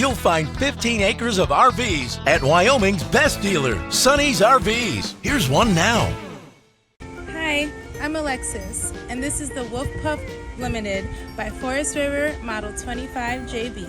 you'll find 15 acres of RVs at Wyoming's best dealer, Sonny's RVs. Here's one now. Hi, I'm Alexis, and this is the Wolf Pup Limited by Forest River Model 25JB.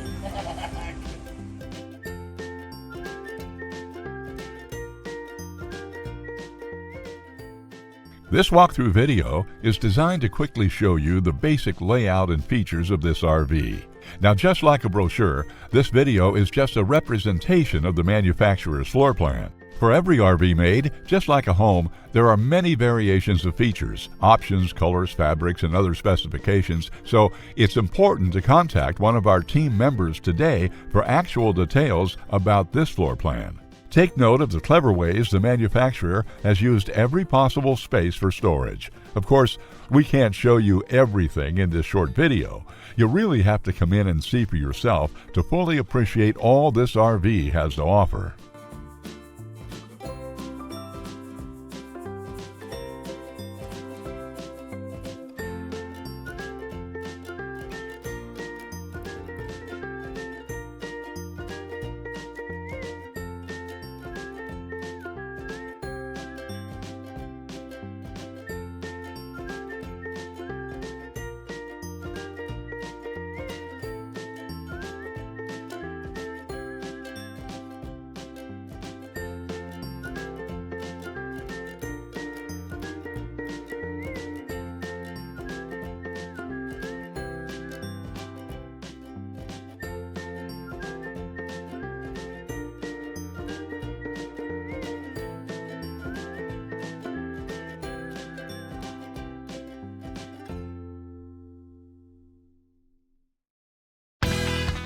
This walkthrough video is designed to quickly show you the basic layout and features of this RV. Now, just like a brochure, this video is just a representation of the manufacturer's floor plan. For every RV made, just like a home, there are many variations of features, options, colors, fabrics, and other specifications, so it's important to contact one of our team members today for actual details about this floor plan. Take note of the clever ways the manufacturer has used every possible space for storage. Of course, we can't show you everything in this short video. You really have to come in and see for yourself to fully appreciate all this RV has to offer.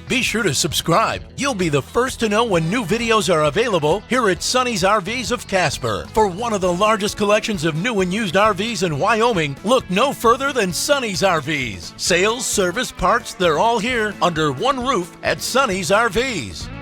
Be sure to subscribe. You'll be the first to know when new videos are available here at Sonny's RVs of Casper. For one of the largest collections of new and used RVs in Wyoming, look no further than Sonny's RVs. Sales, service, parts, they're all here under one roof at Sonny's RVs.